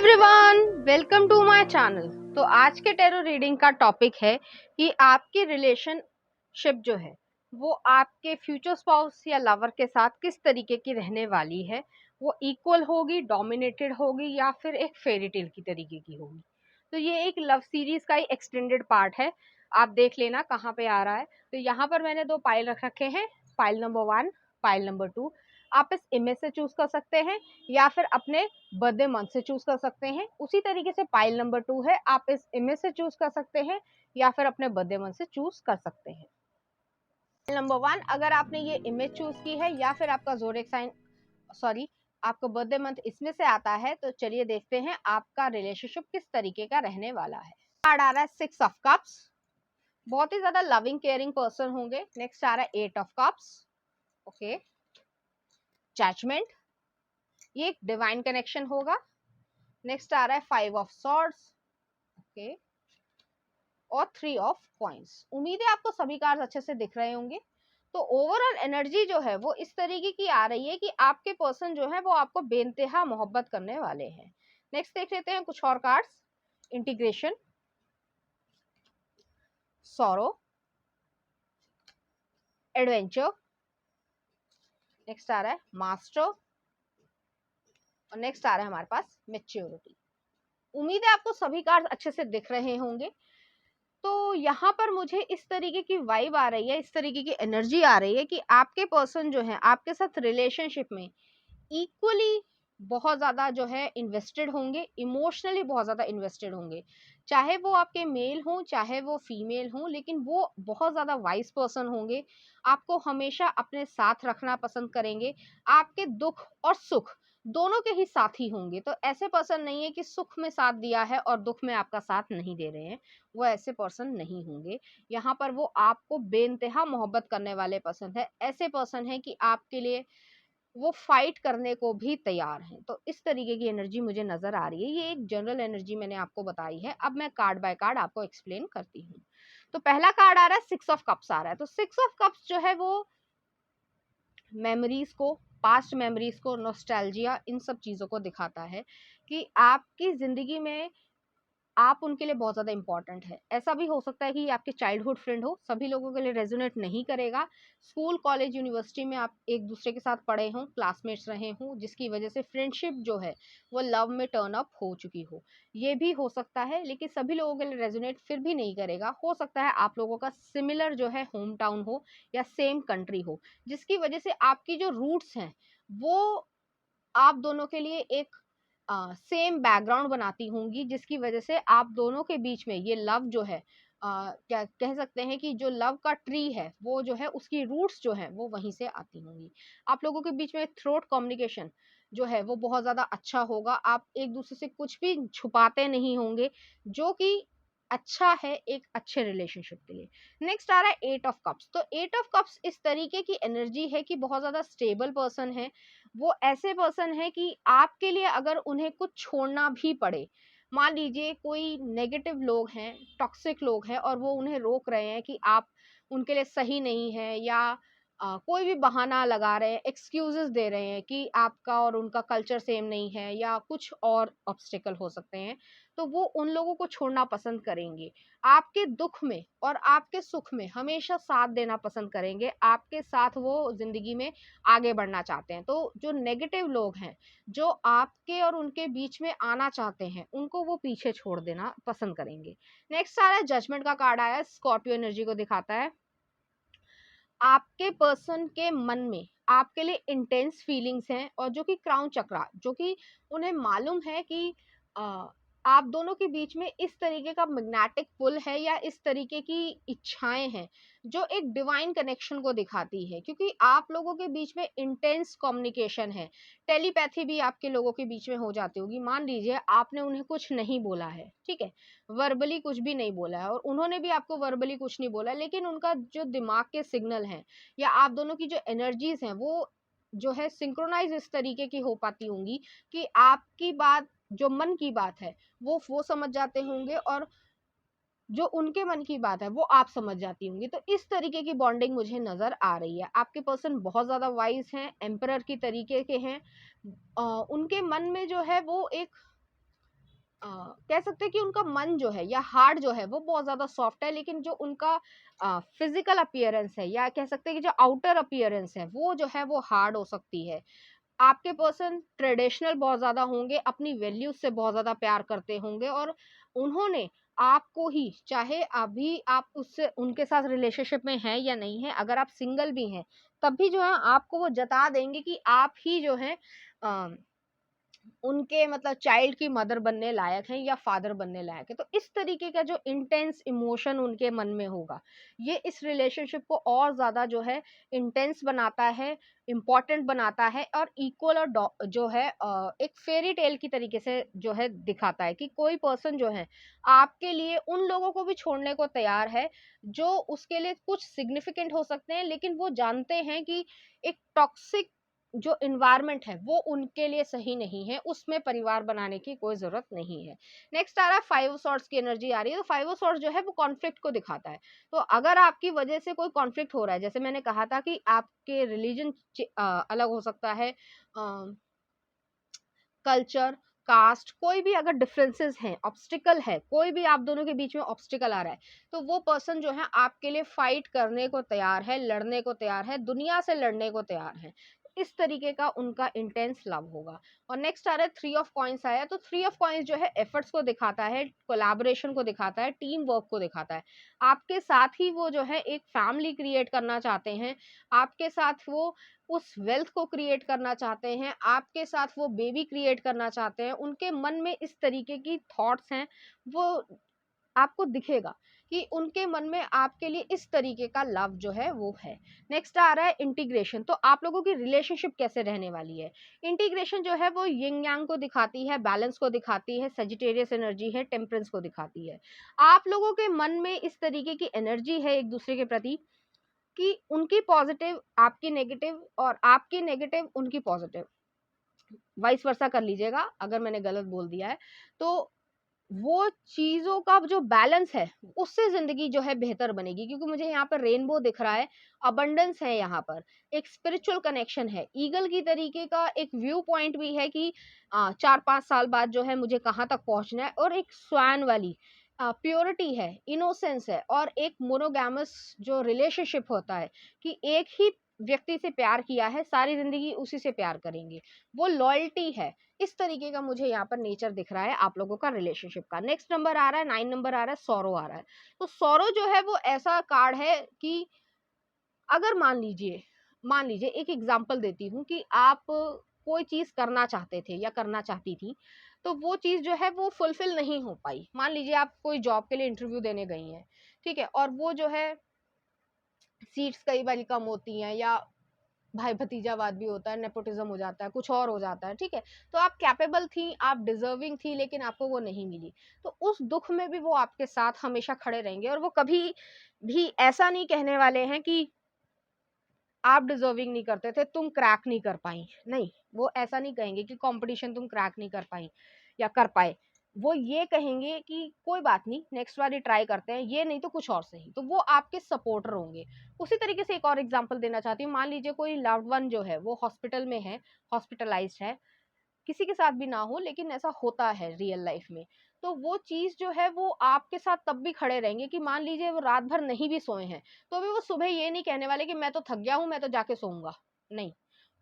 Everyone, welcome to my channel. तो आज के टैरो रीडिंग का टॉपिक है कि आपकी रिलेशनशिप जो है वो आपके फ्यूचर स्पाउस या लवर के साथ किस तरीके की रहने वाली है। वो इक्वल होगी, डोमिनेटेड होगी या फिर एक फेरी टेल की तरीके की होगी। तो ये एक लव सीरीज का ही एक्सटेंडेड पार्ट है। आप देख लेना कहाँ पे आ रहा है। तो यहाँ पर मैंने दो पाइल रख रखे हैं, पाइल नंबर 1, पाइल नंबर 2। आप इस इमेज से चूज कर सकते हैं या फिर अपने बर्थडे मंथ से चूज कर सकते हैं। उसी तरीके से पाइल नंबर 2 है, आप इस इमेज से चूज कर सकते हैं या फिर अपने बर्थडे मंथ से चूज कर सकते हैं। नंबर 1, अगर आपने ये इमेज चूज की है या फिर आपका ज़ोडिएक साइन, सॉरी, आपका बर्थडे मंथ इसमें से आता है, तो चलिए देखते हैं आपका रिलेशनशिप किस तरीके का रहने वाला है। कार्ड आ रहा है 6 ऑफ कप्स, बहुत ही ज्यादा लविंग केयरिंग पर्सन होंगे। नेक्स्ट आ रहा है 8 ऑफ कप्स, ओके, जजमेंट, ये एक डिवाइन कनेक्शन होगा। नेक्स्ट आ रहा है 5 ऑफ सॉर्ड्स, ओके, और 3 ऑफ कॉइंस। उम्मीद है आपको सभी कार्ड अच्छे से दिख रहे होंगे। तो ओवरऑल एनर्जी जो है वो इस तरीके की आ रही है कि आपके पर्सन जो है वो आपको बेइंतहा मोहब्बत करने वाले हैं। नेक्स्ट देख लेते हैं कुछ और cards. Integration, sorrow, adventure, next आ रहा है मास्टर, और नेक्स्ट आ रहा है हमारे पास मैच्योरिटी। उम्मीद है आपको सभी कार्ड अच्छे से दिख रहे होंगे। तो यहाँ पर मुझे इस तरीके की वाइब आ रही है, इस तरीके की एनर्जी आ रही है कि आपके पर्सन जो है आपके साथ रिलेशनशिप में इक्वली बहुत ज्यादा जो है इन्वेस्टेड होंगे, इमोशनली बहुत ज्यादा इन्वेस्टेड होंगे। चाहे वो आपके मेल हों चाहे वो फीमेल हों, लेकिन वो बहुत ज्यादा वाइज पर्सन होंगे। आपको हमेशा अपने साथ रखना पसंद करेंगे, आपके दुख और सुख दोनों के ही साथी होंगे। तो ऐसे पर्सन नहीं है कि सुख में साथ दिया है और दुख में आपका साथ नहीं दे रहे हैं, वो ऐसे पर्सन नहीं होंगे। यहाँ पर वो आपको बेइंतहा मोहब्बत करने वाले पर्सन है, ऐसे पर्सन है कि आपके लिए वो फाइट करने को भी तैयार हैं। तो इस तरीके की एनर्जी मुझे नजर आ रही है। ये एक जनरल एनर्जी मैंने आपको बताई है, अब मैं कार्ड बाय कार्ड आपको एक्सप्लेन करती हूँ। तो पहला कार्ड आ रहा है 6 ऑफ कप्स आ रहा है। तो 6 ऑफ कप्स जो है वो मेमोरीज को, पास्ट मेमोरीज को, नॉस्टैल्जिया, इन सब चीजों को दिखाता है कि आपकी जिंदगी में आप उनके लिए बहुत ज़्यादा इंपॉर्टेंट है। ऐसा भी हो सकता है कि आपके चाइल्डहुड फ्रेंड हो, सभी लोगों के लिए रेजोनेट नहीं करेगा। स्कूल, कॉलेज, यूनिवर्सिटी में आप एक दूसरे के साथ पढ़े हों, क्लासमेट्स रहे हों, जिसकी वजह से फ्रेंडशिप जो है वो लव में टर्न अप हो चुकी हो, ये भी हो सकता है। लेकिन सभी लोगों के लिए रेजोनेट फिर भी नहीं करेगा। हो सकता है आप लोगों का सिमिलर जो है होम टाउन हो या सेम कंट्री हो, जिसकी वजह से आपकी जो रूट्स हैं वो आप दोनों के लिए एक सेम बैकग्राउंड बनाती होंगी, जिसकी वजह से आप दोनों के बीच में ये लव जो है, क्या कह सकते हैं कि जो लव का ट्री है वो जो है उसकी रूट्स जो है वो वहीं से आती होंगी। आप लोगों के बीच में थ्रोट कम्युनिकेशन जो है वो बहुत ज्यादा अच्छा होगा। आप एक दूसरे से कुछ भी छुपाते नहीं होंगे, जो कि अच्छा है एक अच्छे रिलेशनशिप के लिए। नेक्स्ट आ रहा है 8 ऑफ कप्स। तो 8 ऑफ कप्स इस तरीके की एनर्जी है कि बहुत ज्यादा स्टेबल पर्सन है। वो ऐसे पर्सन है कि आपके लिए अगर उन्हें कुछ छोड़ना भी पड़े, मान लीजिए कोई नेगेटिव लोग हैं, टॉक्सिक लोग हैं और वो उन्हें रोक रहे हैं कि आप उनके लिए सही नहीं है, या कोई भी बहाना लगा रहे हैं, एक्सक्यूजेस दे रहे हैं कि आपका और उनका कल्चर सेम नहीं है या कुछ और ऑब्स्टिकल हो सकते हैं, तो वो उन लोगों को छोड़ना पसंद करेंगे। आपके दुख में और आपके सुख में हमेशा साथ देना पसंद करेंगे, आपके साथ वो जिंदगी में आगे बढ़ना चाहते हैं। तो जो नेगेटिव लोग हैं, जो आपके और उनके बीच में आना चाहते हैं, उनको वो पीछे छोड़ देना पसंद करेंगे। नेक्स्ट आ रहा है जजमेंट का कार्ड आया है, स्कॉर्पियो एनर्जी को दिखाता है। आपके पर्सन के मन में आपके लिए इंटेंस फीलिंग्स हैं, और जो कि क्राउन चक्रा, जो कि उन्हें मालूम है कि आप दोनों के बीच में इस तरीके का मैग्नेटिक पुल है या इस तरीके की इच्छाएं हैं जो एक डिवाइन कनेक्शन को दिखाती है, क्योंकि आप लोगों के बीच में इंटेंस कम्युनिकेशन है। टेलीपैथी भी आपके लोगों के बीच में हो जाती होगी। मान लीजिए आपने उन्हें कुछ नहीं बोला है, ठीक है, वर्बली कुछ भी नहीं बोला है और उन्होंने भी आपको वर्बली कुछ नहीं बोला है, लेकिन उनका जो दिमाग के सिग्नल हैं या आप दोनों की जो एनर्जीज हैं वो जो है सिंक्रोनाइज इस तरीके की हो पाती होंगी कि आपकी बात, जो मन की बात है, वो समझ जाते होंगे, और जो उनके मन की बात है वो आप समझ जाती होंगी। तो इस तरीके की बॉन्डिंग मुझे नजर आ रही है। आपके पर्सन बहुत ज्यादा वाइज हैं, एम्परर की तरीके के हैं। उनके मन में जो है वो एक कह सकते हैं कि उनका मन जो है या हार्ट जो है वो बहुत ज्यादा सॉफ्ट है, लेकिन जो उनका फिजिकल अपीयरेंस है या कह सकते हैं कि जो आउटर अपीयरेंस है वो जो है वो हार्ड हो सकती है। आपके पर्सन ट्रेडिशनल बहुत ज्यादा होंगे, अपनी वैल्यूज से बहुत ज्यादा प्यार करते होंगे, और उन्होंने आपको ही, चाहे अभी आप उससे उनके साथ रिलेशनशिप में हैं या नहीं है, अगर आप सिंगल भी हैं तब भी जो है आपको वो जता देंगे कि आप ही जो है उनके मतलब चाइल्ड की मदर बनने लायक हैं या फादर बनने लायक है। तो इस तरीके का जो इंटेंस इमोशन उनके मन में होगा, ये इस रिलेशनशिप को और ज्यादा जो है इंटेंस बनाता है, इम्पोर्टेंट बनाता है, और इक्वल और जो है एक फेरी टेल की तरीके से जो है दिखाता है कि कोई पर्सन जो है आपके लिए उन लोगों को भी छोड़ने को तैयार है जो उसके लिए कुछ सिग्निफिकेंट हो सकते हैं, लेकिन वो जानते हैं कि एक टॉक्सिक जो एनवायरनमेंट है वो उनके लिए सही नहीं है, उसमें परिवार बनाने की कोई जरूरत नहीं है। नेक्स्ट आ रहा है फाइव सॉर्ड्स की एनर्जी आ रही है। तो फाइव सॉर्ड्स जो है वो कॉन्फ्लिक्ट को दिखाता है। तो अगर आपकी वजह से कोई कॉन्फ्लिक्ट हो रहा है, जैसे मैंने कहा था कि आपके रिलीजन अलग हो सकता है, कल्चर, कास्ट, कोई भी अगर डिफरेंसेस हैं, ऑब्स्टिकल है, कोई भी आप दोनों के बीच में ऑब्स्टिकल आ रहा है, तो वो पर्सन जो है आपके लिए फाइट करने को तैयार है, लड़ने को तैयार है, दुनिया से लड़ने को तैयार है। इस तरीके का उनका इंटेंस लव होगा। और नेक्स्ट आ रहा है थ्री ऑफ कॉइंस आया। तो थ्री ऑफ कॉइंस जो है एफर्ट्स को दिखाता है, कोलैबोरेशन को दिखाता है, टीम वर्क को दिखाता है। आपके साथ ही वो जो है एक फैमिली क्रिएट करना चाहते हैं, आपके साथ वो उस वेल्थ को क्रिएट करना चाहते हैं, आपके साथ वो बेबी क्रिएट करना चाहते हैं, उनके मन में इस तरीके की थॉट्स हैं, वो आपको दिखेगा कि उनके मन में आपके लिए इस तरीके का लव जो है वो है। नेक्स्ट आ रहा है इंटीग्रेशन। तो आप लोगों की रिलेशनशिप कैसे रहने वाली है। इंटीग्रेशन जो है वो यिंग यांग को दिखाती है, बैलेंस को दिखाती है, सजिटेरियस एनर्जी है, टेम्परेंस को दिखाती है। आप लोगों के मन में इस तरीके की एनर्जी है एक दूसरे के प्रति कि उनकी पॉजिटिव आपकी नेगेटिव और आपकी नेगेटिव उनकी पॉजिटिव, वाइस वर्सा कर लीजिएगा अगर मैंने गलत बोल दिया है। तो वो चीजों का जो बैलेंस है उससे जिंदगी जो है बेहतर बनेगी, क्योंकि मुझे यहाँ पर रेनबो दिख रहा है, अबंडेंस है, यहाँ पर एक स्पिरिचुअल कनेक्शन है, ईगल की तरीके का एक व्यू पॉइंट भी है कि 4-5 साल बाद जो है मुझे कहाँ तक पहुंचना है, और एक स्वान वाली प्योरिटी है, इनोसेंस है, और एक मोनोगैमस जो रिलेशनशिप होता है कि एक ही व्यक्ति से प्यार किया है, सारी जिंदगी उसी से प्यार करेंगे, वो लॉयल्टी है। इस तरीके का मुझे यहाँ पर नेचर दिख रहा है आप लोगों का रिलेशनशिप का। नेक्स्ट नंबर आ रहा है 9 नंबर आ रहा है, सौरो आ रहा है। तो सौरो जो है वो ऐसा कार्ड है कि अगर मान लीजिए एक एग्जांपल देती हूँ कि आप कोई चीज करना चाहते थे या करना चाहती थी, तो वो चीज जो है वो फुलफिल नहीं हो पाई। मान लीजिए आप कोई जॉब के लिए इंटरव्यू देने गई हैं, ठीक है, और वो जो है सीट्स कई बार कम होती हैं, या भाई भतीजावाद भी होता है, नेपोटिज्म हो जाता है, कुछ और हो जाता है, ठीक है। तो आप कैपेबल थी, आप डिजर्विंग थी, लेकिन आपको वो नहीं मिली। तो उस दुख में भी वो आपके साथ हमेशा खड़े रहेंगे, और वो कभी भी ऐसा नहीं कहने वाले हैं कि आप डिजर्विंग नहीं करते थे, तुम क्रैक नहीं कर पाई, नहीं, वो ऐसा नहीं कहेंगे कि कंपटीशन तुम क्रैक नहीं कर पाई या कर पाए। वो ये कहेंगे कि कोई बात नहीं, नेक्स्ट बार ट्राई करते हैं, ये नहीं तो कुछ और सही। तो वो आपके सपोर्टर होंगे। उसी तरीके से एक और एग्जांपल देना चाहती हूँ। मान लीजिए कोई लव्ड वन जो है वो हॉस्पिटल में है, हॉस्पिटलाइज्ड है, किसी के साथ भी ना हो लेकिन ऐसा होता है रियल लाइफ में। तो वो चीज जो है वो आपके साथ तब भी खड़े रहेंगे कि मान लीजिए वो रात भर नहीं भी सोए हैं, तो भी वो सुबह ये नहीं कहने वाले कि मैं तो थक गया हूं, मैं तो जाके सोऊंगा, नहीं।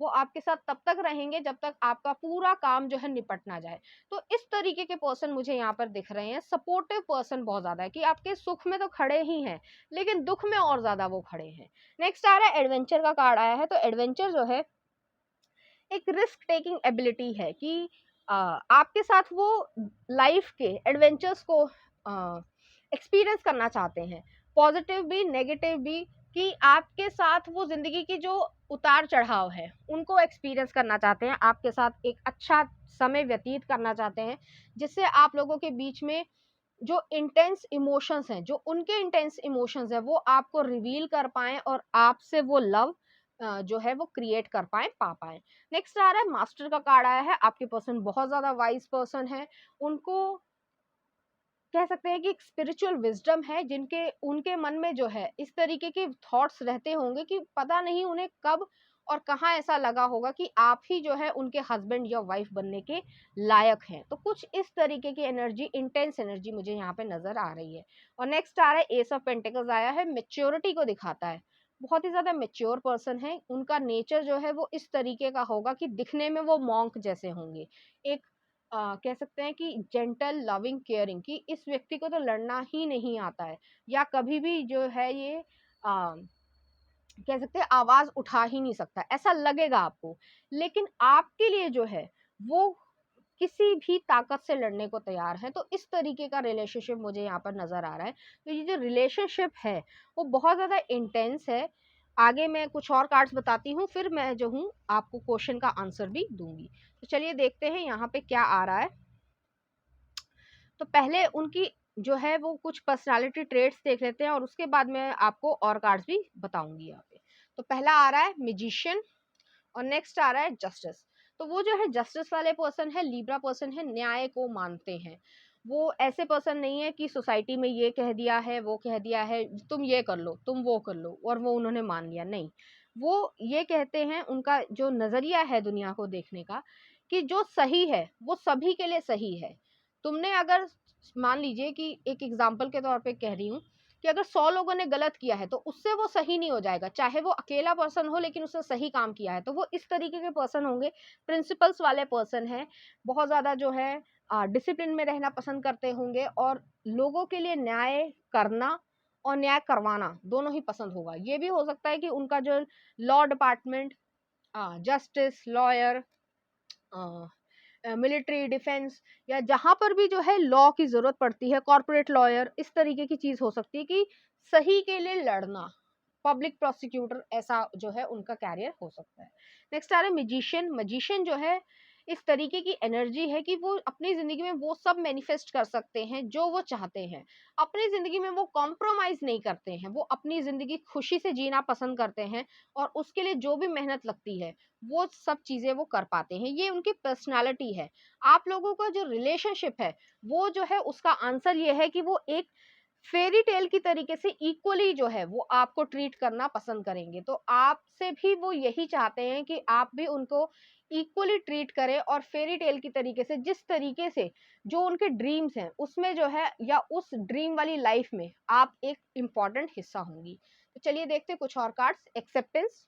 वो आपके साथ तब तक रहेंगे जब तक आपका पूरा काम जो है निपट ना जाए। तो इस तरीके के पर्सन मुझे यहाँ पर दिख रहे हैं। सपोर्टिव पर्सन बहुत ज्यादा है कि आपके सुख में तो खड़े ही हैं, लेकिन दुख में और ज्यादा वो खड़े हैं। नेक्स्ट आ रहा है एडवेंचर का कार्ड आया है। तो एडवेंचर जो है एक रिस्क टेकिंग एबिलिटी है कि आपके साथ वो लाइफ के एडवेंचर्स को एक्सपीरियंस करना चाहते हैं, पॉजिटिव भी नेगेटिव भी, कि आपके साथ वो जिंदगी की जो उतार चढ़ाव है उनको एक्सपीरियंस करना चाहते हैं, आपके साथ एक अच्छा समय व्यतीत करना चाहते हैं, जिससे आप लोगों के बीच में जो इंटेंस इमोशंस हैं, जो उनके इंटेंस इमोशंस है, वो आपको रिवील कर पाए और आपसे वो लव जो है वो क्रिएट कर पाए, पा पाए। नेक्स्ट आ रहा है मास्टर का कार्ड आया है। आपके पर्सन बहुत ज्यादा वाइज पर्सन है, उनको कह सकते हैं कि एक स्पिरिचुअल विजडम है, जिनके उनके मन में जो है इस तरीके के थॉट्स रहते होंगे कि पता नहीं उन्हें कब और कहाँ ऐसा लगा होगा कि आप ही जो है उनके हस्बैंड या वाइफ बनने के लायक हैं। तो कुछ इस तरीके की एनर्जी, इंटेंस एनर्जी मुझे यहाँ पे नजर आ रही है। और नेक्स्ट आ रहा है एस ऑफ पेंटिकल्स आया है, मेच्योरिटी को दिखाता है। बहुत ही ज्यादा मेच्योर पर्सन है, उनका नेचर जो है वो इस तरीके का होगा कि दिखने में वो मॉन्क जैसे होंगे। एक कह सकते हैं कि जेंटल, लविंग, केयरिंग, कि इस व्यक्ति को तो लड़ना ही नहीं आता है, या कभी भी जो है ये कह सकते हैं आवाज उठा ही नहीं सकता, ऐसा लगेगा आपको। लेकिन आपके लिए जो है वो किसी भी ताकत से लड़ने को तैयार है। तो इस तरीके का रिलेशनशिप मुझे यहाँ पर नजर आ रहा है। तो ये जो रिलेशनशिप है वो बहुत ज्यादा इंटेंस है। आगे मैं कुछ और कार्ड्स बताती हूँ, फिर मैं जो हूँ आपको क्वेश्चन का आंसर भी दूंगी। तो चलिए देखते हैं यहाँ पे क्या आ रहा है। तो पहले उनकी जो है वो कुछ पर्सनालिटी ट्रेट्स देख लेते हैं, और उसके बाद मैं आपको और कार्ड्स भी बताऊंगी यहाँ पे। तो पहला आ रहा है मैजिशियन, और नेक्स्ट आ रहा है जस्टिस। तो वो जो है जस्टिस वाले पर्सन है, लिब्रा पर्सन है, न्याय को मानते हैं। वो ऐसे पर्सन नहीं है कि सोसाइटी में ये कह दिया है, वो कह दिया है, तुम ये कर लो, तुम वो कर लो, और वो उन्होंने मान लिया, नहीं। वो ये कहते हैं, उनका जो नजरिया है दुनिया को देखने का, कि जो सही है वो सभी के लिए सही है। तुमने अगर, मान लीजिए कि एक एग्जाम्पल के तौर पे कह रही हूँ, कि अगर 100 लोगों ने गलत किया है तो उससे वो सही नहीं हो जाएगा, चाहे वो अकेला पर्सन हो लेकिन उसने सही काम किया है। तो वो इस तरीके के पर्सन होंगे, प्रिंसिपल्स वाले पर्सन है, बहुत ज्यादा जो है डिसिप्लिन में रहना पसंद करते होंगे, और लोगों के लिए न्याय करना और न्याय करवाना दोनों ही पसंद होगा। ये भी हो सकता है कि उनका जो law department, justice, lawyer, military, defence, या जहां पर भी जो है लॉ की जरूरत पड़ती है, कॉर्पोरेट लॉयर, इस तरीके की चीज हो सकती है कि सही के लिए लड़ना, पब्लिक प्रोसिक्यूटर, ऐसा जो है उनका कैरियर हो सकता है। नेक्स्ट आ रहा है मैजिशियन। मैजिशियन जो है इस तरीके की एनर्जी है कि वो अपनी जिंदगी में वो सब मैनिफेस्ट कर सकते हैं जो वो चाहते हैं। अपनी जिंदगी में वो कॉम्प्रोमाइज नहीं करते हैं, वो अपनी जिंदगी खुशी से जीना पसंद करते हैं, और उसके लिए जो भी मेहनत लगती है वो सब चीजें वो कर पाते हैं। ये उनकी पर्सनालिटी है। आप लोगों का जो रिलेशनशिप है वो जो है उसका आंसर ये है कि वो एक फेरी टेल की तरीके से इक्वली जो है वो आपको ट्रीट करना पसंद करेंगे। तो आपसे भी वो यही चाहते हैं कि आप भी उनको इक्वली ट्रीट करें, और फेरी टेल की तरीके से, जिस तरीके से जो उनके ड्रीम्स हैं उसमें जो है, या उस ड्रीम वाली लाइफ में आप एक इम्पॉर्टेंट हिस्सा होंगी। तो चलिए देखते हैं कुछ और cards. Acceptance,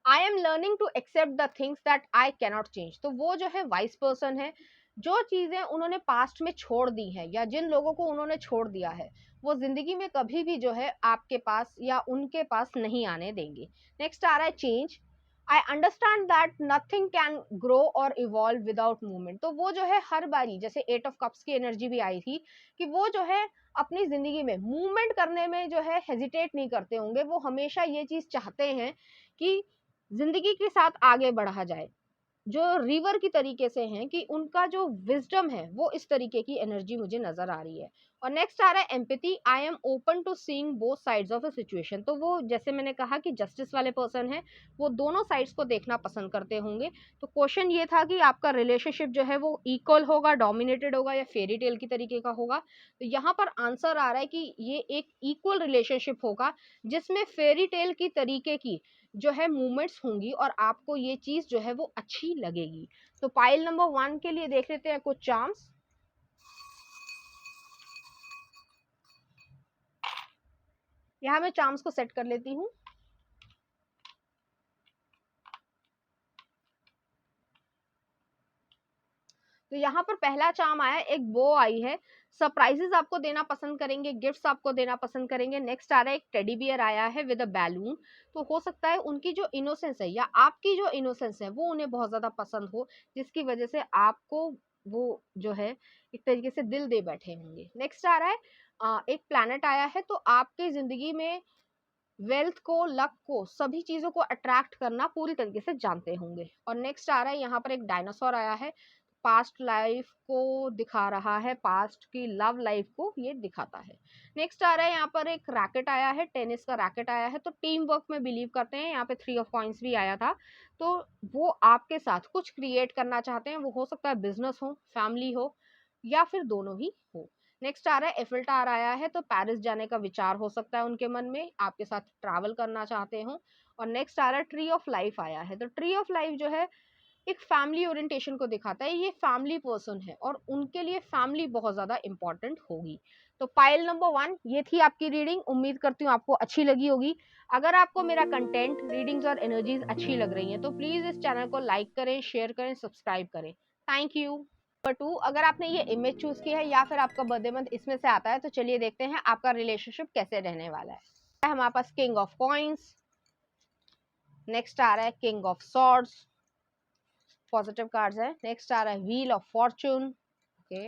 I am learning to accept the things that I cannot change. तो वो जो है वाइस पर्सन है, जो चीजें उन्होंने पास्ट में छोड़ दी है, या जिन लोगों को उन्होंने छोड़ दिया है, वो जिंदगी में कभी भी जो है आपके पास या उनके पास नहीं आने देंगे। नेक्स्ट आ रहा है change, I understand that nothing can grow और इवॉल्व विदाउट मूवमेंट। तो वो जो है हर बारी, जैसे 8 ऑफ कप्स की एनर्जी भी आई थी, कि वो जो है अपनी जिंदगी में मूवमेंट करने में जो है हेजिटेट नहीं करते होंगे। वो हमेशा ये चीज चाहते हैं कि जिंदगी के साथ आगे बढ़ा जाए, जो रिवर की तरीके से हैं, कि उनका जो विजडम है वो इस तरीके की एनर्जी मुझे नजर आ रही है। और नेक्स्ट आ रहा है empathy, I am open to seeing both sides of a situation. तो वो, जैसे मैंने कहा कि जस्टिस वाले पर्सन है, वो दोनों साइड्स को देखना पसंद करते होंगे। तो क्वेश्चन ये था कि आपका रिलेशनशिप जो है वो इक्वल होगा, डोमिनेटेड होगा, या फेरी टेल की तरीके का होगा। तो यहाँ पर आंसर आ रहा है कि ये एक इक्वल रिलेशनशिप होगा, जिसमें फेरी टेल की तरीके की जो है मूवमेंट्स होंगी, और आपको ये चीज जो है वो अच्छी लगेगी। तो पाइल नंबर 1 के लिए देख लेते हैं कुछ चार्म्स। यहाँ मैं चार्म्स को सेट कर लेती हूँ। तो यहाँ पर पहला चार्म आया, एक बो आई है। सरप्राइजेस आपको देना पसंद करेंगे, गिफ्ट्स आपको देना पसंद करेंगे। नेक्स्ट आ रहा है एक टेडी बियर आया है विद अ बैलून। तो हो सकता है उनकी जो इनोसेंस है, या आपकी जो इनोसेंस है, वो उन्हें बहुत ज्यादा पसंद हो, जिसकी वजह से आपको वो जो है एक तरीके से दिल दे बैठे होंगे। नेक्स्ट आ रहा है एक प्लैनेट आया है। तो आपकी जिंदगी में वेल्थ को, लक को, सभी चीजों को अट्रैक्ट करना पूरी तरीके से जानते होंगे। और नेक्स्ट आ रहा है यहाँ पर एक डायनासोर आया है, पास्ट लाइफ को दिखा रहा है, पास्ट की लव लाइफ को ये दिखाता है। नेक्स्ट आ रहा है यहाँ पर एक रैकेट आया है, टेनिस का रैकेट आया है। तो टीम वर्क में बिलीव करते हैं। यहाँ पे 3 ऑफ कॉइंस भी आया था। तो वो आपके साथ कुछ क्रिएट करना चाहते हैं, वो हो सकता है बिजनेस हो, फैमिली हो, या फिर दोनों ही हो। नेक्स्ट आ रहा है एफिल टावर आया है। तो पेरिस जाने का विचार हो सकता है उनके मन में, आपके साथ ट्रैवल करना चाहते हो। और नेक्स्ट आ रहा है ट्री ऑफ लाइफ आया है। तो ट्री ऑफ लाइफ जो है एक फैमिली ओरिएंटेशन को दिखाता है, ये फैमिली पर्सन है और उनके लिए फैमिली बहुत ज्यादा इंपॉर्टेंट होगी। तो पाइल नंबर 1 ये थी आपकी रीडिंग, उम्मीद करती हूँ आपको अच्छी लगी होगी। अगर आपको मेरा कंटेंट, रीडिंग्स और एनर्जीज अच्छी लग रही हैं तो प्लीज इस चैनल को लाइक करें, शेयर करें, सब्सक्राइब करें। Thank you. नंबर 2, अगर आपने ये इमेज चूज की है या फिर आपका बर्थडे मंथ इसमें से आता है तो चलिए देखते हैं आपका रिलेशनशिप कैसे रहने वाला है। हमारे पास किंग ऑफ कॉइंस, नेक्स्ट आ रहा है king of swords, positive cards है। नेक्स्ट आ रहा है wheel of Fortune, okay,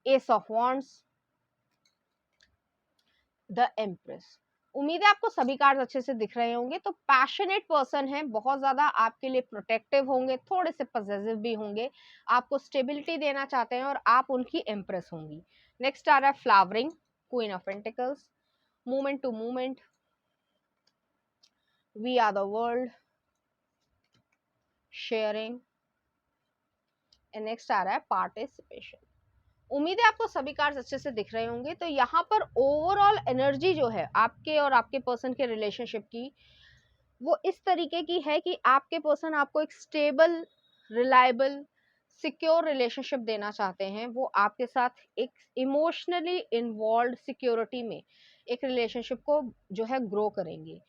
S of wands, the empress. उम्मीद है आपको सभी कार्ड्स अच्छे से दिख रहे होंगे। तो पैशनेट पर्सन है, बहुत ज्यादा आपके लिए प्रोटेक्टिव होंगे, थोड़े से पॉसेसिव भी होंगे, आपको स्टेबिलिटी देना चाहते हैं और आप उनकी एम्प्रेस होंगी। नेक्स्ट आ रहा है flowering, queen of pentacles, movement to movement, we are the world, sharing, and next आ रहा है पार्टिसिपेशन। उम्मीद है आपको सभी कार्ड्स अच्छे से दिख रहे होंगे। तो यहाँ पर ओवरऑल एनर्जी जो है आपके और आपके पर्सन के रिलेशनशिप की, वो इस तरीके की है कि आपके पर्सन आपको एक स्टेबल, रिलायबल, सिक्योर रिलेशनशिप देना चाहते हैं। वो आपके साथ एक इमोशनली इन्वॉल्व सिक्योरिटी में एक रिलेशनशिप को जो है ग्रो करेंगे।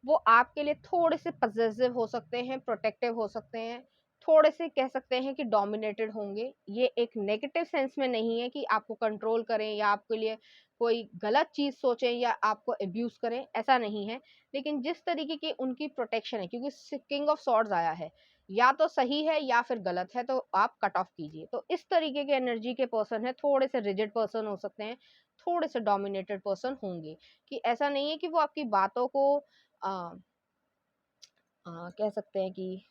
वो आपके लिए थोड़े से पजेसिव हो सकते हैं, प्रोटेक्टिव हो सकते हैं, थोड़े से कह सकते हैं कि डोमिनेटेड होंगे। ये एक नेगेटिव सेंस में नहीं है कि आपको कंट्रोल करें या आपके लिए कोई गलत चीज सोचें या आपको अब्यूज करें, ऐसा नहीं है। लेकिन जिस तरीके की उनकी प्रोटेक्शन है, क्योंकि किंग ऑफ सॉर्ड्स आया है, या तो सही है या फिर गलत है, तो आप कट ऑफ कीजिए। तो इस तरीके के एनर्जी के पर्सन है, थोड़े से रिजिड पर्सन हो सकते हैं, थोड़े से डोमिनेटेड पर्सन होंगे। कि ऐसा नहीं है कि वो आपकी बातों को आ, कह सकते हैं कि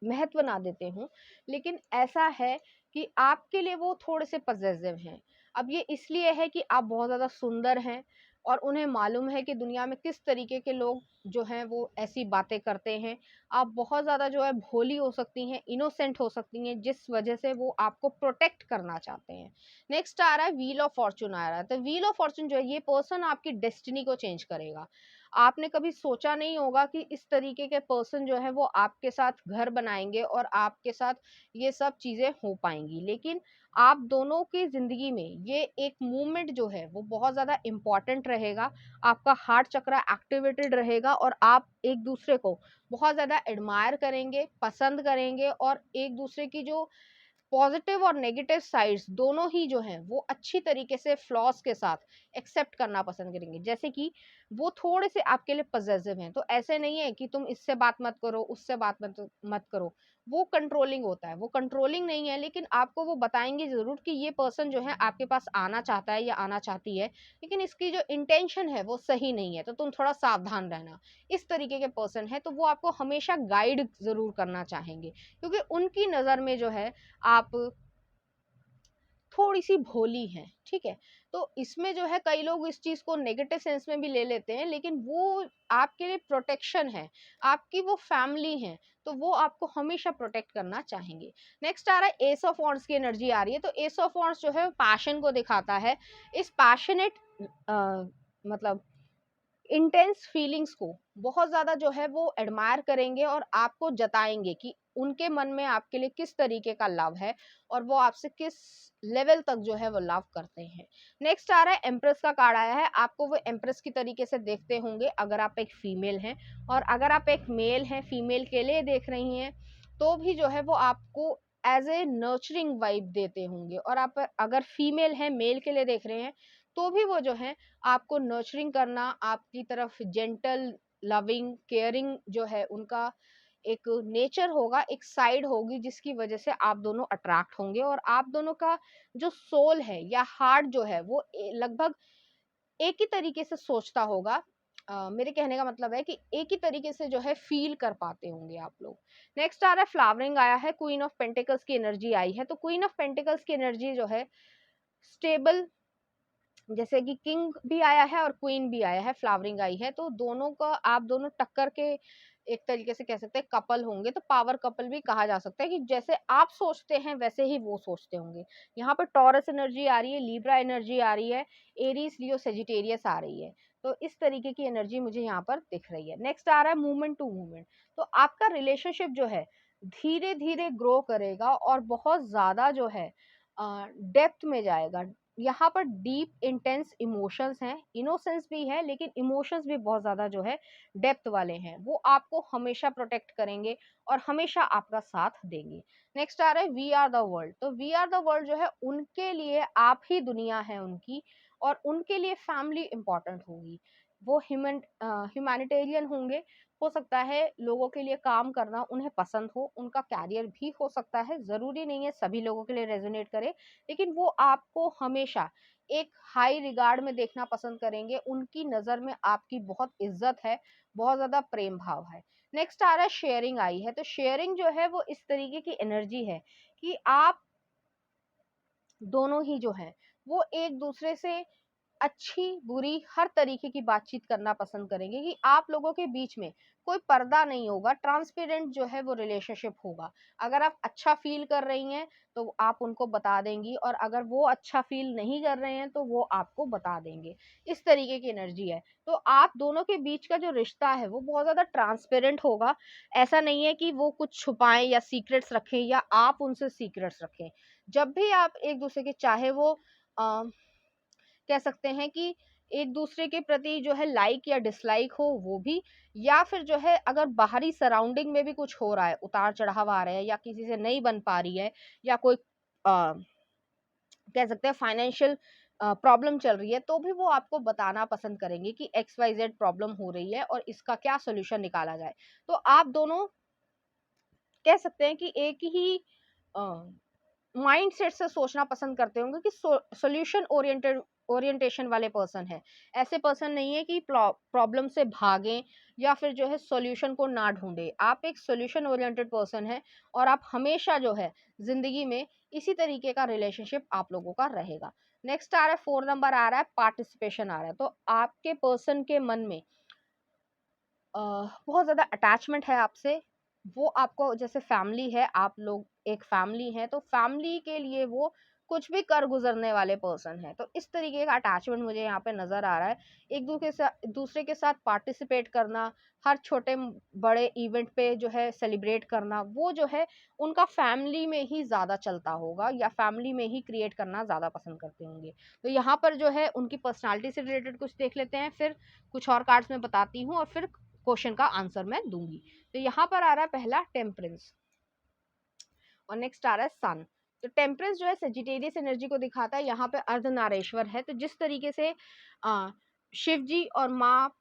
महत्व ना देते हों, लेकिन ऐसा है कि आपके लिए वो थोड़े से पजेसिव हैं। अब ये इसलिए है कि आप बहुत ज़्यादा सुंदर हैं और उन्हें मालूम है कि दुनिया में किस तरीके के लोग जो हैं वो ऐसी बातें करते हैं। आप बहुत ज़्यादा जो है भोली हो सकती हैं, इनोसेंट हो सकती हैं, जिस वजह से वो आपको प्रोटेक्ट करना चाहते हैं। नेक्स्ट आ रहा है व्हील ऑफ फॉर्चून आ रहा है। तो व्हील ऑफ फॉर्चून जो है, ये पर्सन आपकी डेस्टिनी को चेंज करेगा। आपने कभी सोचा नहीं होगा कि इस तरीके के पर्सन जो है वो आपके साथ घर बनाएंगे और आपके साथ ये सब चीजें हो पाएंगी। लेकिन आप दोनों की जिंदगी में ये एक मूवमेंट जो है वो बहुत ज्यादा इंपॉर्टेंट रहेगा। आपका हार्ट चक्र एक्टिवेटेड रहेगा और आप एक दूसरे को बहुत ज्यादा एडमायर करेंगे, पसंद करेंगे और एक दूसरे की जो पॉजिटिव और नेगेटिव साइड्स दोनों ही जो हैं वो अच्छी तरीके से फ्लॉस के साथ एक्सेप्ट करना पसंद करेंगे। जैसे कि वो थोड़े से आपके लिए पजेसिव हैं, तो ऐसे नहीं है कि तुम इससे बात मत करो, उससे बात मत करो। वो कंट्रोलिंग होता है, वो कंट्रोलिंग नहीं है, लेकिन आपको वो बताएंगे जरूर कि ये पर्सन जो है आपके पास आना चाहता है या आना चाहती है, लेकिन इसकी जो इंटेंशन है वो सही नहीं है, तो तुम थोड़ा सावधान रहना। इस तरीके के पर्सन है, तो वो आपको हमेशा गाइड जरूर करना चाहेंगे, क्योंकि उनकी नजर में जो है आप थोड़ी सी भोली हैं। ठीक है, तो इसमें जो है कई लोग इस चीज को नेगेटिव सेंस में भी ले लेते हैं, लेकिन वो आपके लिए प्रोटेक्शन है, आपकी वो फैमिली है, तो वो आपको हमेशा प्रोटेक्ट करना चाहेंगे। नेक्स्ट आ रहा है एस ऑफ वॉन्ड्स की एनर्जी आ रही है। तो एस ऑफ वॉन्ड्स जो है पैशन को दिखाता है। इस पैशनेट मतलब इंटेंस फीलिंग्स को बहुत ज्यादा जो है वो एडमायर करेंगे और आपको जताएंगे कि उनके मन में आपके लिए किस तरीके का लव है और वो आपसे किस लेवल तक जो है वो लव करते हैं। नेक्स्ट आ रहा है एम्प्रेस का कार्ड आया है। आपको वो एम्प्रेस की तरीके से देखते होंगे अगर आप एक फीमेल हैं, और अगर आप एक मेल हैं, फीमेल के लिए देख रही हैं, तो भी जो है वो आपको एज ए नर्चरिंग वाइब देते होंगे। और आप अगर फीमेल हैं, मेल के लिए देख रहे हैं, तो भी वो जो है आपको नर्चरिंग करना, आपकी तरफ जेंटल, लविंग, केयरिंग जो है उनका एक नेचर होगा, एक साइड होगी, जिसकी वजह से आप दोनों अट्रैक्ट होंगे और आप दोनों का जो सोल है या हार्ट जो है वो लगभग एक ही तरीके से सोचता होगा। मेरे कहने का मतलब है कि एक ही तरीके से जो है फील कर पाते होंगे आप लोग। नेक्स्ट आ रहा है फ्लावरिंग आया है, क्वीन ऑफ पेंटिकल्स की एनर्जी आई है। तो क्वीन ऑफ पेंटिकल्स की एनर्जी जो है स्टेबल, जैसे कि किंग भी आया है और क्वीन भी आया है, फ्लावरिंग आई है, तो दोनों का आप दोनों टक्कर के एक तरीके से कह सकते हैं कपल होंगे। तो पावर कपल भी कहा जा सकता है कि जैसे आप सोचते हैं वैसे ही वो सोचते होंगे। यहाँ पर टॉरस एनर्जी आ रही है, लिब्रा एनर्जी आ रही है, एरीज, लियो, सेजिटेरियस आ रही है। तो इस तरीके की एनर्जी मुझे यहाँ पर दिख रही है। नेक्स्ट आ रहा है मूवमेंट टू मूवमेंट। तो आपका रिलेशनशिप जो है धीरे धीरे ग्रो करेगा और बहुत ज्यादा जो है डेप्थ में जाएगा। यहाँ पर डीप इंटेंस इमोशंस हैं, इनोसेंस भी है, लेकिन इमोशंस भी बहुत ज्यादा जो है डेप्थ वाले हैं। वो आपको हमेशा प्रोटेक्ट करेंगे और हमेशा आपका साथ देंगे। नेक्स्ट आ रहा है वी आर द वर्ल्ड। तो वी आर द वर्ल्ड जो है उनके लिए आप ही दुनिया है उनकी, और उनके लिए फैमिली इंपॉर्टेंट होगी। वो ह्यूमैनिटेरियन होंगे। हो सकता है लोगों के लिए काम करना उन्हें पसंद हो, उनका कैरियर भी हो सकता है, जरूरी नहीं है सभी लोगों के लिए रेजोनेट करे, लेकिन वो आपको हमेशा एक हाई रिगार्ड में देखना पसंद करेंगे। उनकी नजर में आपकी बहुत इज्जत है, बहुत ज्यादा प्रेम भाव है। नेक्स्ट आ रहा है शेयरिंग आई है। तो शेयरिंग जो है वो इस तरीके की एनर्जी है कि आप दोनों ही जो है वो एक दूसरे से अच्छी बुरी हर तरीके की बातचीत करना पसंद करेंगे, कि आप लोगों के बीच में कोई पर्दा नहीं होगा, ट्रांसपेरेंट जो है वो रिलेशनशिप होगा। अगर आप अच्छा फील कर रही हैं तो आप उनको बता देंगी, और अगर वो अच्छा फील नहीं कर रहे हैं तो वो आपको बता देंगे। इस तरीके की एनर्जी है। तो आप दोनों के बीच का जो रिश्ता है वो बहुत ज्यादा ट्रांसपेरेंट होगा। ऐसा नहीं है कि वो कुछ छुपाएं या सीक्रेट्स रखें या आप उनसे सीक्रेट्स रखें। जब भी आप एक दूसरे के, चाहे वो कह सकते हैं कि एक दूसरे के प्रति जो है लाइक या डिसलाइक हो वो भी, या फिर जो है अगर बाहरी सराउंडिंग में भी कुछ हो रहा है, उतार चढ़ाव आ रहे हैं, या किसी से नहीं बन पा रही है, या कोई कह सकते हैं फाइनेंशियल प्रॉब्लम चल रही है, तो भी वो आपको बताना पसंद करेंगे कि XYZ प्रॉब्लम हो रही है और इसका क्या सोल्यूशन निकाला जाए। तो आप दोनों कह सकते हैं कि एक ही माइंडसेट से सोचना पसंद करते होंगे, कि सॉल्यूशन ओरिएंटेशन वाले पर्सन है। ऐसे पर्सन नहीं है कि प्रॉब्लम से भागें या फिर जो है सॉल्यूशन को ना ढूंढे। आप एक सॉल्यूशन ओरिएंटेड पर्सन है, और आप हमेशा जो है जिंदगी में इसी तरीके का रिलेशनशिप आप लोगों का रहेगा। नेक्स्ट आ रहा है 4 नंबर आ रहा है पार्टिसिपेशन आ रहा है। तो आपके पर्सन के मन में बहुत ज़्यादा अटैचमेंट है आपसे। वो आपको जैसे फैमिली है, आप लोग एक फैमिली है, तो फैमिली के लिए वो कुछ भी कर गुजरने वाले पर्सन है। तो इस तरीके का अटैचमेंट मुझे यहाँ पे नजर आ रहा है। एक दूसरे के साथ पार्टिसिपेट करना, हर छोटे बड़े इवेंट पे जो है सेलिब्रेट करना, वो जो है उनका फैमिली में ही ज्यादा चलता होगा, या फैमिली में ही क्रिएट करना ज्यादा पसंद करते होंगे। तो यहाँ पर जो है उनकी पर्सनालिटी से रिलेटेड कुछ देख लेते हैं, फिर कुछ और कार्ड्स में बताती हूँ, और फिर क्वेश्चन का आंसर मैं दूंगी। तो यहाँ पर आ रहा है पहला टेम्परेंस, और नेक्स्ट आ रहा है सन। तो टेम्परेंस जो है सेजिटेरियस एनर्जी को दिखाता है। यहाँ पे अर्धनारेश्वर है। तो जिस तरीके से शिव जी और माँ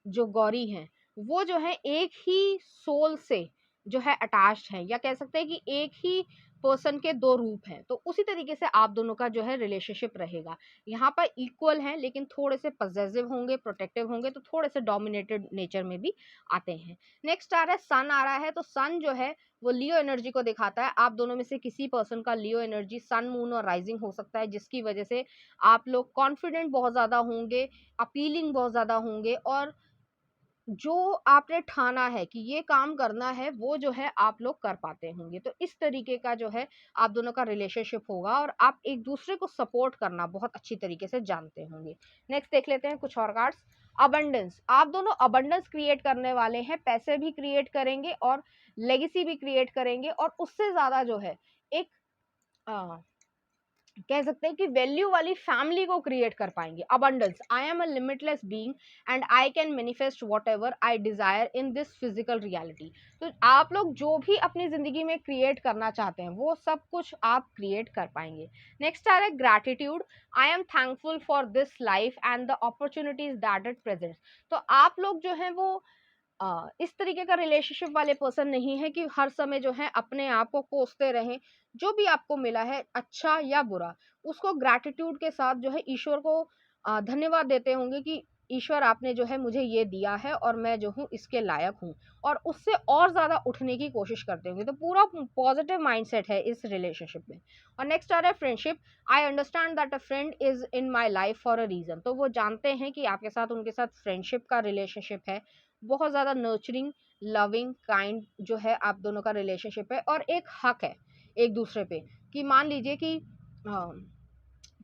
जो गौरी हैं वो जो है एक ही सोल से जो है अटैच्ड है, या कह सकते हैं कि एक ही पर्सन के दो रूप हैं। तो उसी तरीके से आप दोनों का जो है रिलेशनशिप रहेगा। यहाँ पर इक्वल है, लेकिन थोड़े से पजेसिव होंगे, प्रोटेक्टिव होंगे, तो थोड़े से डोमिनेटेड नेचर में भी आते हैं। नेक्स्ट आ रहा है सन आ रहा है। तो सन जो है वो लियो एनर्जी को दिखाता है। आप दोनों में से किसी पर्सन का लियो एनर्जी सन मून और राइजिंग हो सकता है, जिसकी वजह से आप लोग कॉन्फिडेंट बहुत ज्यादा होंगे, अपीलिंग बहुत ज्यादा होंगे, और जो आपने ठाना है कि ये काम करना है वो जो है आप लोग कर पाते होंगे। तो इस तरीके का जो है आप दोनों का रिलेशनशिप होगा, और आप एक दूसरे को सपोर्ट करना बहुत अच्छी तरीके से जानते होंगे। नेक्स्ट देख लेते हैं कुछ और कार्ड्स। अबंडेंस, आप दोनों अबंडेंस क्रिएट करने वाले हैं, पैसे भी क्रिएट करेंगे और लेगेसी भी क्रिएट करेंगे, और उससे ज्यादा जो है एक कह सकते हैं कि वैल्यू वाली फैमिली को क्रिएट कर पाएंगे। Abundance, I am a limitless being and I can manifest whatever I Dzire in this physical reality. तो आप लोग जो भी अपनी जिंदगी में क्रिएट करना चाहते हैं वो सब कुछ आप क्रिएट कर पाएंगे। नेक्स्ट आ रहा है gratitude, I am thankful for this life and the opportunities that it presents. तो आप लोग जो है वो इस तरीके का रिलेशनशिप वाले पर्सन नहीं है कि हर समय जो है अपने आप को कोसते रहें। जो भी आपको मिला है अच्छा या बुरा, उसको ग्रैटिट्यूड के साथ जो है ईश्वर को धन्यवाद देते होंगे कि ईश्वर आपने जो है मुझे ये दिया है और मैं जो हूँ इसके लायक हूँ, और उससे और ज्यादा उठने की कोशिश करते होंगे। तो पूरा पॉजिटिव माइंडसेट है इस रिलेशनशिप में। और नेक्स्ट आ रहा है friendship, I understand that a friend is in my life for a reason. तो वो जानते हैं कि आपके साथ उनके साथ फ्रेंडशिप का रिलेशनशिप है, बहुत ज़्यादा नर्चरिंग, लविंग, काइंड जो है आप दोनों का रिलेशनशिप है, और एक हक है एक दूसरे पे, कि मान लीजिए कि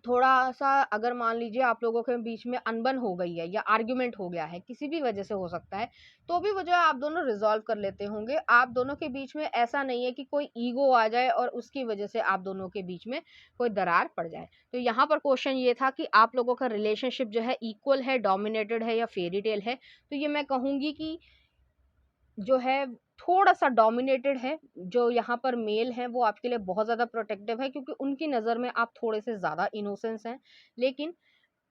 थोड़ा-सा अगर मान लीजिए आप लोगों के बीच में अनबन हो गई है या आर्ग्यूमेंट हो गया है, किसी भी वजह से हो सकता है, तो भी वो जो है आप दोनों रिज़ॉल्व कर लेते होंगे। आप दोनों के बीच में ऐसा नहीं है कि कोई ईगो आ जाए और उसकी वजह से आप दोनों के बीच में कोई दरार पड़ जाए। तो यहाँ पर क्वेश्चन ये था कि आप लोगों का रिलेशनशिप जो है इक्वल है, डोमिनेटेड है या फेयरी टेल है? तो ये मैं कहूँगी कि जो है थोड़ा-सा डोमिनेटेड है, जो यहाँ पर मेल हैं वो आपके लिए बहुत ज़्यादा प्रोटेक्टिव है क्योंकि उनकी नज़र में आप थोड़े से ज़्यादा इनोसेंस हैं। लेकिन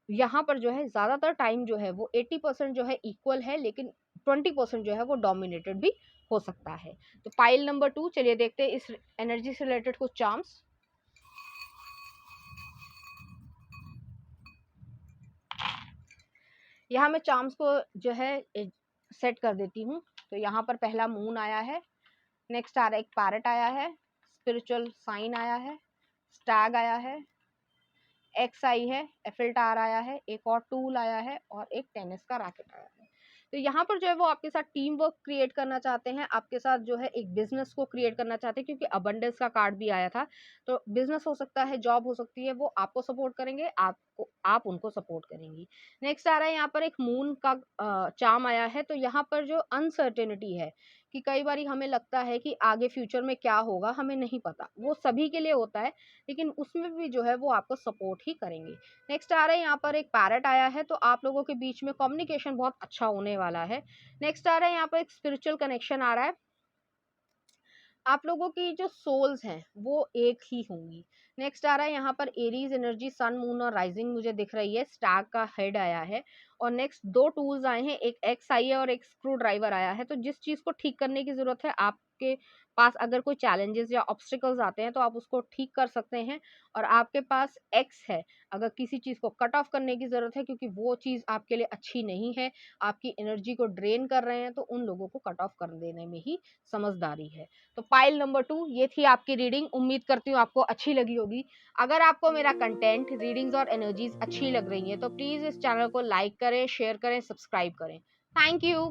यहाँ पर जो है ज़्यादातर टाइम जो है वो 80% जो है इक्वल है, लेकिन 20% जो है वो डोमिनेटेड भी हो सकता है। तो पाइल नंबर 2 चलिए देखते हैं इस एनर्जी से रिलेटेड कुछ चार्म्स। यहाँ मैं चार्म्स को जो है सेट कर देती हूँ। तो यहाँ पर पहला मून आया है, नेक्स्ट आ रहा है एक पैरट आया है, स्पिरिचुअल साइन आया है, स्टैग आया है, एक्स आई है, एफिल टावर आया है, एक और टूल आया है और एक टेनिस का रैकेट आया है। तो यहाँ पर जो है वो आपके साथ टीम वर्क क्रिएट करना चाहते हैं, आपके साथ जो है एक बिजनेस को क्रिएट करना चाहते हैं क्योंकि अबंडेंस का कार्ड भी आया था। तो बिजनेस हो सकता है, जॉब हो सकती है, वो आपको सपोर्ट करेंगे, आपको आप उनको सपोर्ट करेंगी। नेक्स्ट आ रहा है यहाँ पर एक मून का चार्म आया है। तो यहाँ पर जो अनसर्टेनिटी है कि कई बार हमें लगता है कि आगे फ्यूचर में क्या होगा हमें नहीं पता, वो सभी के लिए होता है, लेकिन उसमें भी जो है वो आपको सपोर्ट ही करेंगे। नेक्स्ट आ रहा है यहाँ पर एक पैरट आया है। तो आप लोगों के बीच में कम्युनिकेशन बहुत अच्छा होने वाला है। नेक्स्ट आ रहा है यहाँ पर एक स्पिरिचुअल कनेक्शन आ रहा है। आप लोगों की जो सोल्स हैं वो एक ही होंगी। नेक्स्ट आ रहा है यहाँ पर एरीज एनर्जी, सन मून और राइजिंग मुझे दिख रही है, स्टैग का हेड आया है और नेक्स्ट दो टूल्स आए हैं, एक एक्स आई है और एक स्क्रू ड्राइवर आया है। तो जिस चीज को ठीक करने की जरूरत है, आपके पास अगर कोई चैलेंजेस या ऑब्स्टिकल्स आते हैं तो आप उसको ठीक कर सकते हैं। और आपके पास एक्स है, अगर किसी चीज को कट ऑफ करने की जरूरत है क्योंकि वो चीज आपके लिए अच्छी नहीं है, आपकी एनर्जी को ड्रेन कर रहे हैं, तो उन लोगों को कट ऑफ कर देने में ही समझदारी है। तो पाइल नंबर 2 ये थी आपकी रीडिंग। उम्मीद करती हूँ आपको अच्छी लगी होगी। अगर आपको मेरा कंटेंट, रीडिंग्स और एनर्जीज अच्छी लग रही है तो प्लीज इस चैनल को लाइक करें, शेयर करें, सब्सक्राइब करें। Thank you.